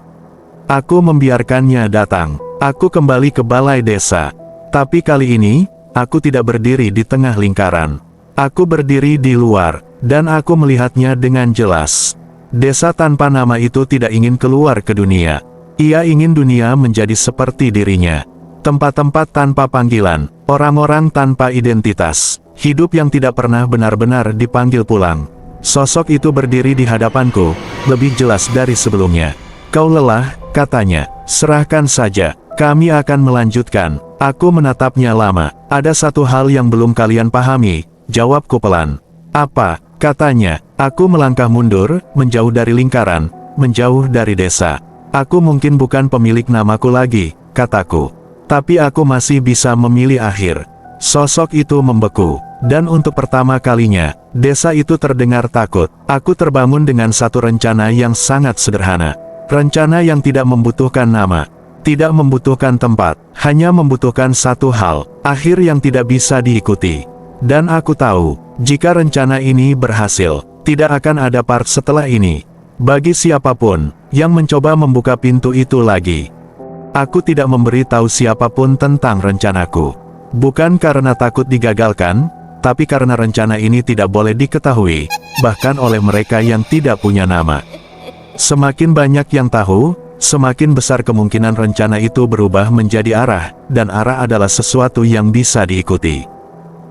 Aku membiarkannya datang. Aku kembali ke balai desa. Tapi kali ini, aku tidak berdiri di tengah lingkaran. Aku berdiri di luar, dan aku melihatnya dengan jelas. Desa tanpa nama itu tidak ingin keluar ke dunia. Ia ingin dunia menjadi seperti dirinya. Tempat-tempat tanpa panggilan, orang-orang tanpa identitas, hidup yang tidak pernah benar-benar dipanggil pulang. Sosok itu berdiri di hadapanku, lebih jelas dari sebelumnya. Kau lelah, katanya, serahkan saja, kami akan melanjutkan. Aku menatapnya lama. Ada satu hal yang belum kalian pahami, jawabku pelan. Apa? Katanya. Aku melangkah mundur, menjauh dari lingkaran, menjauh dari desa. Aku mungkin bukan pemilik namaku lagi, kataku. Tapi aku masih bisa memilih akhir. Sosok itu membeku. Dan untuk pertama kalinya, desa itu terdengar takut. Aku terbangun dengan satu rencana yang sangat sederhana. Rencana yang tidak membutuhkan nama. Tidak membutuhkan tempat. Hanya membutuhkan satu hal. Akhir yang tidak bisa diikuti. Dan aku tahu, jika rencana ini berhasil, tidak akan ada part setelah ini. Bagi siapapun yang mencoba membuka pintu itu lagi. Aku tidak memberi tahu siapapun tentang rencanaku. Bukan karena takut digagalkan, tapi karena rencana ini tidak boleh diketahui, bahkan oleh mereka yang tidak punya nama. Semakin banyak yang tahu, semakin besar kemungkinan rencana itu berubah menjadi arah, dan arah adalah sesuatu yang bisa diikuti.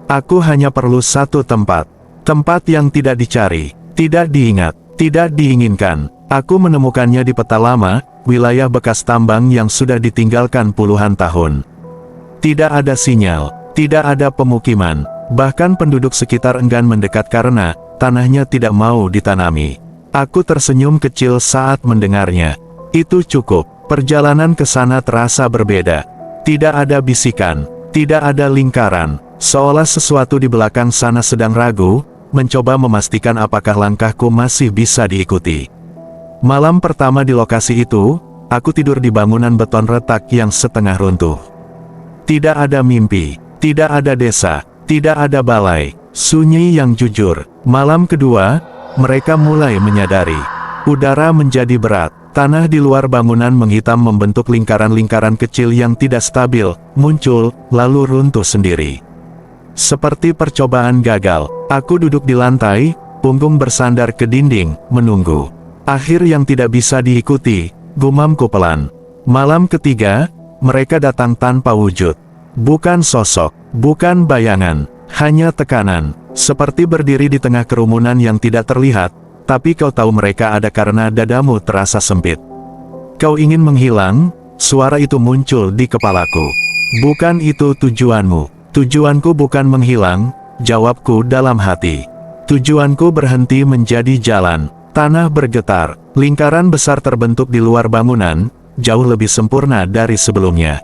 Aku hanya perlu satu tempat. Tempat yang tidak dicari, tidak diingat, tidak diinginkan. Aku menemukannya di peta lama, wilayah bekas tambang yang sudah ditinggalkan puluhan tahun. Tidak ada sinyal, tidak ada pemukiman, bahkan penduduk sekitar enggan mendekat karena tanahnya tidak mau ditanami. Aku tersenyum kecil saat mendengarnya. Itu cukup. Perjalanan ke sana terasa berbeda. Tidak ada bisikan, tidak ada lingkaran, seolah sesuatu di belakang sana sedang ragu, mencoba memastikan apakah langkahku masih bisa diikuti. Malam pertama di lokasi itu, aku tidur di bangunan beton retak yang setengah runtuh. Tidak ada mimpi, tidak ada desa, tidak ada balai, sunyi yang jujur. Malam kedua, mereka mulai menyadari. Udara menjadi berat, tanah di luar bangunan menghitam membentuk lingkaran-lingkaran kecil yang tidak stabil, muncul, lalu runtuh sendiri. Seperti percobaan gagal, aku duduk di lantai, punggung bersandar ke dinding, menunggu. Akhir yang tidak bisa diikuti, gumamku pelan. Malam ketiga, mereka datang tanpa wujud. Bukan sosok, bukan bayangan, hanya tekanan. Seperti berdiri di tengah kerumunan yang tidak terlihat, tapi kau tahu mereka ada karena dadamu terasa sempit. Kau ingin menghilang, suara itu muncul di kepalaku. Bukan itu tujuanmu. Tujuanku bukan menghilang, jawabku dalam hati. Tujuanku berhenti menjadi jalan. Tanah bergetar, lingkaran besar terbentuk di luar bangunan, jauh lebih sempurna dari sebelumnya.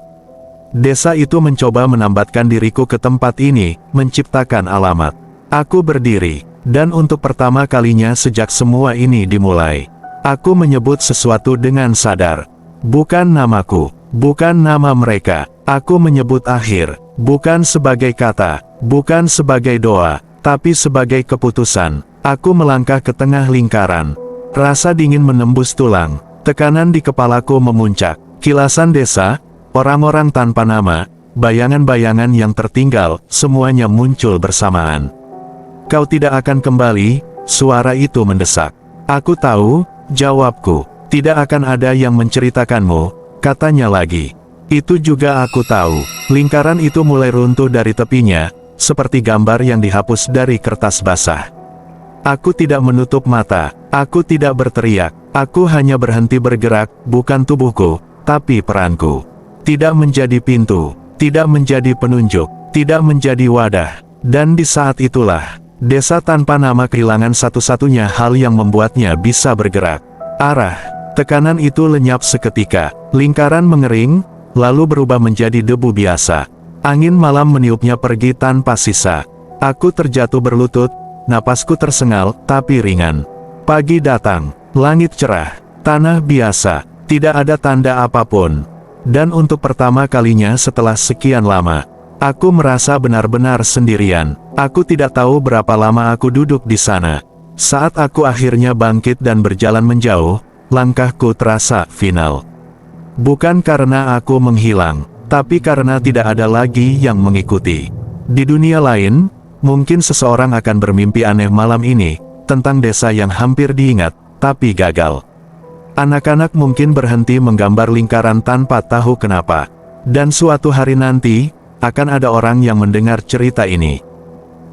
Desa itu mencoba menambatkan diriku ke tempat ini, menciptakan alamat. Aku berdiri, dan untuk pertama kalinya sejak semua ini dimulai, aku menyebut sesuatu dengan sadar. Bukan namaku, bukan nama mereka, aku menyebut akhir, bukan sebagai kata, bukan sebagai doa, tapi sebagai keputusan. Aku melangkah ke tengah lingkaran. Rasa dingin menembus tulang, tekanan di kepalaku memuncak. Kilasan desa, orang-orang tanpa nama, bayangan-bayangan yang tertinggal, semuanya muncul bersamaan. Kau tidak akan kembali, suara itu mendesak. Aku tahu, jawabku, tidak akan ada yang menceritakanmu, katanya lagi. Itu juga aku tahu. Lingkaran itu mulai runtuh dari tepinya, seperti gambar yang dihapus dari kertas basah. Aku tidak menutup mata, aku tidak berteriak, aku hanya berhenti bergerak, bukan tubuhku, tapi peranku. Tidak menjadi pintu, tidak menjadi penunjuk, tidak menjadi wadah. Dan di saat itulah, desa tanpa nama kehilangan satu-satunya hal yang membuatnya bisa bergerak. Arah, tekanan itu lenyap seketika, lingkaran mengering, lalu berubah menjadi debu biasa. Angin malam meniupnya pergi tanpa sisa. Aku terjatuh berlutut, napasku tersengal, tapi ringan. Pagi datang, langit cerah, tanah biasa, tidak ada tanda apapun. Dan untuk pertama kalinya setelah sekian lama, aku merasa benar-benar sendirian. Aku tidak tahu berapa lama aku duduk di sana. Saat aku akhirnya bangkit dan berjalan menjauh, langkahku terasa final. Bukan karena aku menghilang, tapi karena tidak ada lagi yang mengikuti. Di dunia lain, mungkin seseorang akan bermimpi aneh malam ini, tentang desa yang hampir diingat, tapi gagal. Anak-anak mungkin berhenti menggambar lingkaran tanpa tahu kenapa. Dan suatu hari nanti, akan ada orang yang mendengar cerita ini.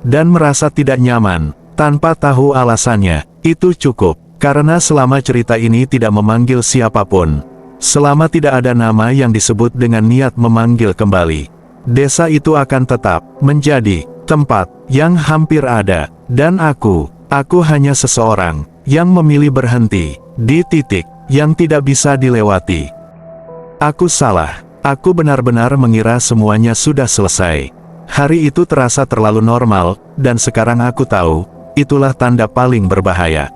Dan merasa tidak nyaman, tanpa tahu alasannya. Itu cukup, karena selama cerita ini tidak memanggil siapapun. Selama tidak ada nama yang disebut dengan niat memanggil kembali. Desa itu akan tetap menjadi tempat yang hampir ada. Dan aku hanya seseorang yang memilih berhenti di titik yang tidak bisa dilewati. Aku salah. Aku benar-benar mengira semuanya sudah selesai. Hari itu terasa terlalu normal, dan sekarang aku tahu, itulah tanda paling berbahaya.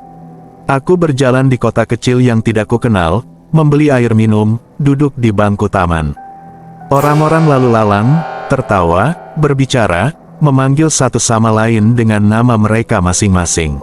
Aku berjalan di kota kecil yang tidak kukenal, membeli air minum, duduk di bangku taman. Orang-orang lalu lalang, tertawa, berbicara, memanggil satu sama lain dengan nama mereka masing-masing.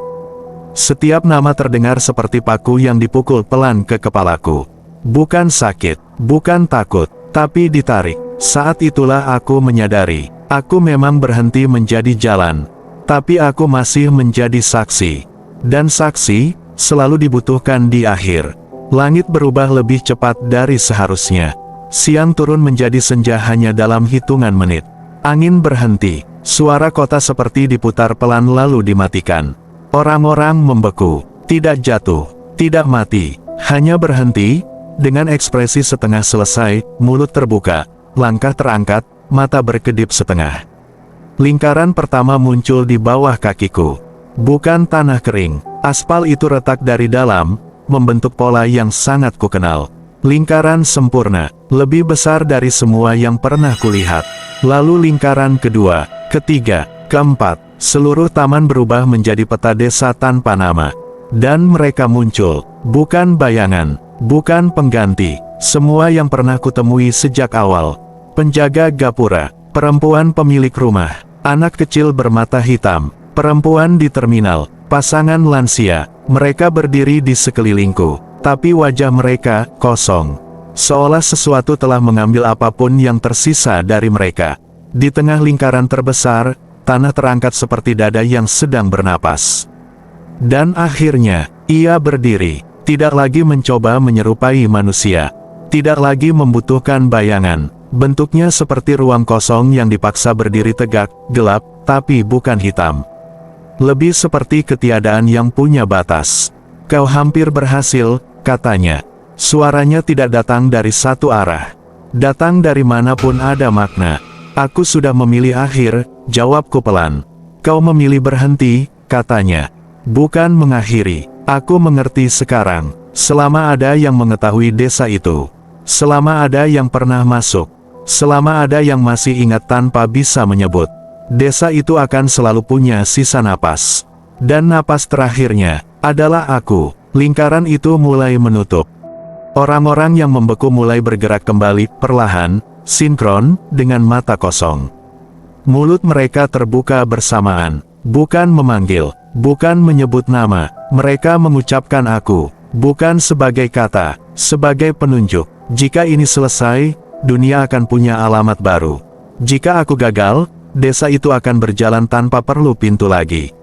Setiap nama terdengar seperti paku yang dipukul pelan ke kepalaku. Bukan sakit, bukan takut, tapi ditarik. Saat itulah aku menyadari, aku memang berhenti menjadi jalan, tapi aku masih menjadi saksi. Dan saksi, selalu dibutuhkan di akhir. Langit berubah lebih cepat dari seharusnya. Siang turun menjadi senja hanya dalam hitungan menit. Angin berhenti. Suara kota seperti diputar pelan lalu dimatikan. Orang-orang membeku, tidak jatuh, tidak mati, hanya berhenti, dengan ekspresi setengah selesai, mulut terbuka, langkah terangkat, mata berkedip setengah. Lingkaran pertama muncul di bawah kakiku. Bukan tanah kering, aspal itu retak dari dalam, membentuk pola yang sangat kukenal. Lingkaran sempurna, lebih besar dari semua yang pernah kulihat. Lalu lingkaran kedua, ketiga, keempat, seluruh taman berubah menjadi peta desa tanpa nama. Dan mereka muncul, bukan bayangan, bukan pengganti, semua yang pernah kutemui sejak awal. Penjaga gapura, perempuan pemilik rumah, anak kecil bermata hitam, perempuan di terminal, pasangan lansia, mereka berdiri di sekelilingku, tapi wajah mereka kosong. Seolah sesuatu telah mengambil apapun yang tersisa dari mereka. Di tengah lingkaran terbesar, tanah terangkat seperti dada yang sedang bernapas. Dan akhirnya, ia berdiri, tidak lagi mencoba menyerupai manusia, tidak lagi membutuhkan bayangan. Bentuknya seperti ruang kosong yang dipaksa berdiri tegak, gelap, tapi bukan hitam. Lebih seperti ketiadaan yang punya batas. Kau hampir berhasil, katanya. Suaranya tidak datang dari satu arah. Datang dari manapun ada makna. Aku sudah memilih akhir, jawabku pelan. Kau memilih berhenti, katanya. Bukan mengakhiri. Aku mengerti sekarang. Selama ada yang mengetahui desa itu. Selama ada yang pernah masuk. Selama ada yang masih ingat tanpa bisa menyebut. Desa itu akan selalu punya sisa napas. Dan napas terakhirnya, adalah aku. Lingkaran itu mulai menutup. Orang-orang yang membeku mulai bergerak kembali, perlahan, sinkron, dengan mata kosong. Mulut mereka terbuka bersamaan, bukan memanggil, bukan menyebut nama. Mereka mengucapkan aku, bukan sebagai kata, sebagai penunjuk. Jika ini selesai, dunia akan punya alamat baru. Jika aku gagal, desa itu akan berjalan tanpa perlu pintu lagi.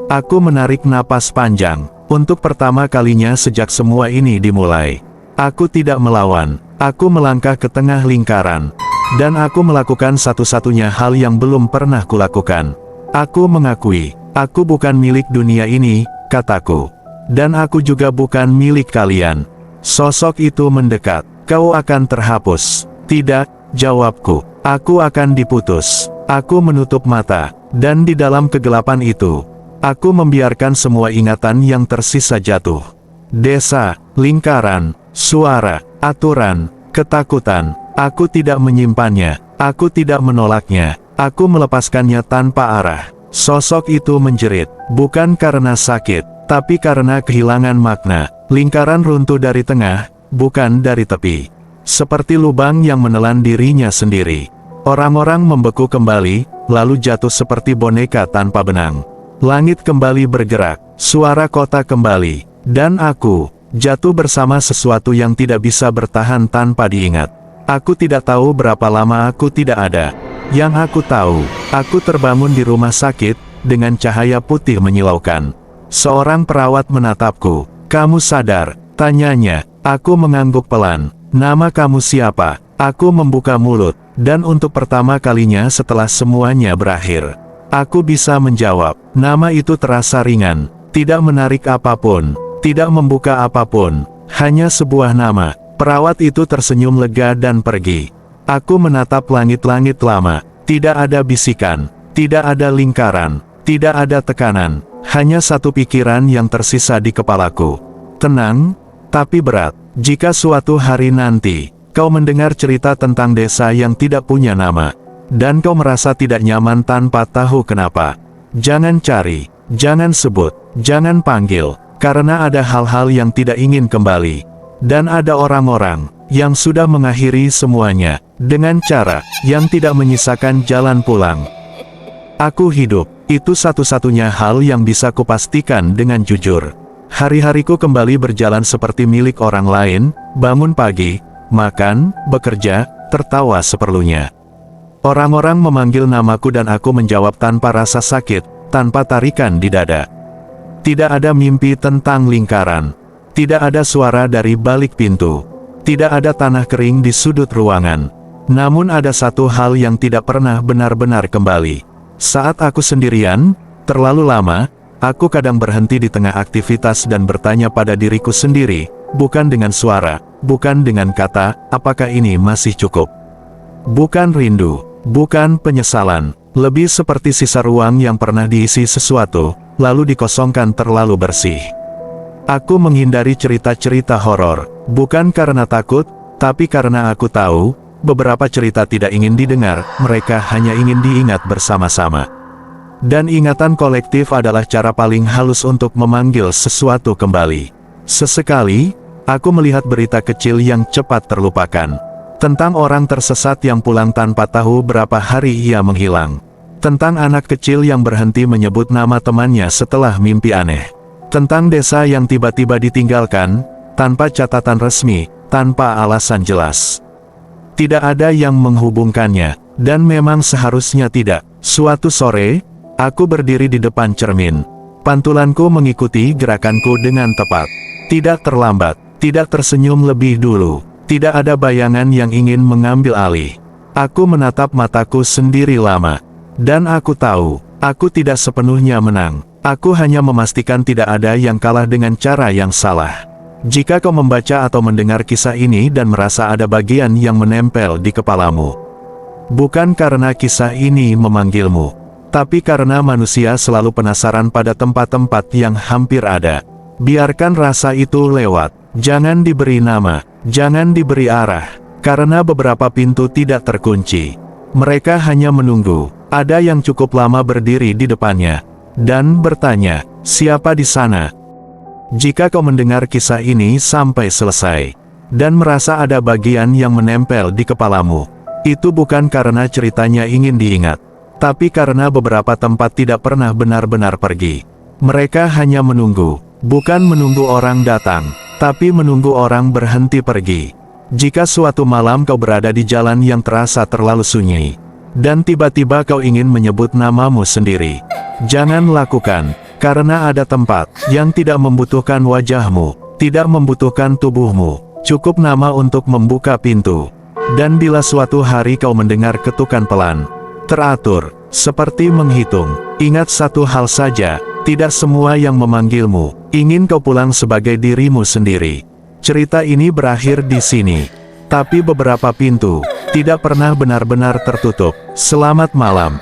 Aku menarik napas panjang. Untuk pertama kalinya sejak semua ini dimulai. Aku tidak melawan. Aku melangkah ke tengah lingkaran. Dan aku melakukan satu-satunya hal yang belum pernah kulakukan. Aku mengakui, aku bukan milik dunia ini, kataku. Dan aku juga bukan milik kalian. Sosok itu mendekat. Kau akan terhapus. Tidak, jawabku. Aku akan diputus. Aku menutup mata. Dan di dalam kegelapan itu, aku membiarkan semua ingatan yang tersisa jatuh. Desa, lingkaran, suara, aturan, ketakutan. Aku tidak menyimpannya, aku tidak menolaknya, aku melepaskannya tanpa arah. Sosok itu menjerit, bukan karena sakit, tapi karena kehilangan makna. Lingkaran runtuh dari tengah, bukan dari tepi. Seperti lubang yang menelan dirinya sendiri. Orang-orang membeku kembali, lalu jatuh seperti boneka tanpa benang. Langit kembali bergerak, suara kota kembali, dan aku jatuh bersama sesuatu yang tidak bisa bertahan tanpa diingat. Aku tidak tahu berapa lama aku tidak ada. Yang aku tahu, aku terbangun di rumah sakit, dengan cahaya putih menyilaukan. Seorang perawat menatapku. Kamu sadar? Tanyanya. Aku mengangguk pelan. Nama kamu siapa? Aku membuka mulut, dan untuk pertama kalinya setelah semuanya berakhir, aku bisa menjawab. Nama itu terasa ringan, tidak menarik apapun, tidak membuka apapun, hanya sebuah nama. Perawat itu tersenyum lega dan pergi. Aku menatap langit-langit lama. Tidak ada bisikan, tidak ada lingkaran, tidak ada tekanan. Hanya satu pikiran yang tersisa di kepalaku. Tenang, tapi berat. Jika suatu hari nanti, kau mendengar cerita tentang desa yang tidak punya nama, dan kau merasa tidak nyaman tanpa tahu kenapa, jangan cari, jangan sebut, jangan panggil, karena ada hal-hal yang tidak ingin kembali. Dan ada orang-orang yang sudah mengakhiri semuanya dengan cara yang tidak menyisakan jalan pulang. Aku hidup, itu satu-satunya hal yang bisa kupastikan dengan jujur. Hari-hariku kembali berjalan seperti milik orang lain, bangun pagi, makan, bekerja, tertawa seperlunya. Orang-orang memanggil namaku dan aku menjawab tanpa rasa sakit, tanpa tarikan di dada. Tidak ada mimpi tentang lingkaran. Tidak ada suara dari balik pintu. Tidak ada tanah kering di sudut ruangan. Namun ada satu hal yang tidak pernah benar-benar kembali. Saat aku sendirian, terlalu lama, aku kadang berhenti di tengah aktivitas dan bertanya pada diriku sendiri, bukan dengan suara, bukan dengan kata, apakah ini masih cukup? Bukan rindu, bukan penyesalan, lebih seperti sisa ruang yang pernah diisi sesuatu, lalu dikosongkan terlalu bersih. Aku menghindari cerita-cerita horor, bukan karena takut, tapi karena aku tahu, beberapa cerita tidak ingin didengar, mereka hanya ingin diingat bersama-sama. Dan ingatan kolektif adalah cara paling halus untuk memanggil sesuatu kembali. Sesekali, aku melihat berita kecil yang cepat terlupakan. Tentang orang tersesat yang pulang tanpa tahu berapa hari ia menghilang. Tentang anak kecil yang berhenti menyebut nama temannya setelah mimpi aneh. Tentang desa yang tiba-tiba ditinggalkan, tanpa catatan resmi, tanpa alasan jelas. Tidak ada yang menghubungkannya, dan memang seharusnya tidak. Suatu sore, aku berdiri di depan cermin. Pantulanku mengikuti gerakanku dengan tepat. Tidak terlambat, tidak tersenyum lebih dulu. Tidak ada bayangan yang ingin mengambil alih. Aku menatap mataku sendiri lama. Dan aku tahu, aku tidak sepenuhnya menang. Aku hanya memastikan tidak ada yang kalah dengan cara yang salah. Jika kau membaca atau mendengar kisah ini dan merasa ada bagian yang menempel di kepalamu, bukan karena kisah ini memanggilmu, tapi karena manusia selalu penasaran pada tempat-tempat yang hampir ada. Biarkan rasa itu lewat. Jangan diberi nama, jangan diberi arah, karena beberapa pintu tidak terkunci. Mereka hanya menunggu. Ada yang cukup lama berdiri di depannya dan bertanya, siapa di sana? Jika kau mendengar kisah ini sampai selesai, dan merasa ada bagian yang menempel di kepalamu, itu bukan karena ceritanya ingin diingat, tapi karena beberapa tempat tidak pernah benar-benar pergi. Mereka hanya menunggu, bukan menunggu orang datang, tapi menunggu orang berhenti pergi. Jika suatu malam kau berada di jalan yang terasa terlalu sunyi, dan tiba-tiba kau ingin menyebut namamu sendiri, jangan lakukan, karena ada tempat yang tidak membutuhkan wajahmu, tidak membutuhkan tubuhmu, cukup nama untuk membuka pintu. Dan bila suatu hari kau mendengar ketukan pelan, teratur, seperti menghitung, ingat satu hal saja, tidak semua yang memanggilmu ingin kau pulang sebagai dirimu sendiri. Cerita ini berakhir di sini, tapi beberapa pintu tidak pernah benar-benar tertutup. Selamat malam.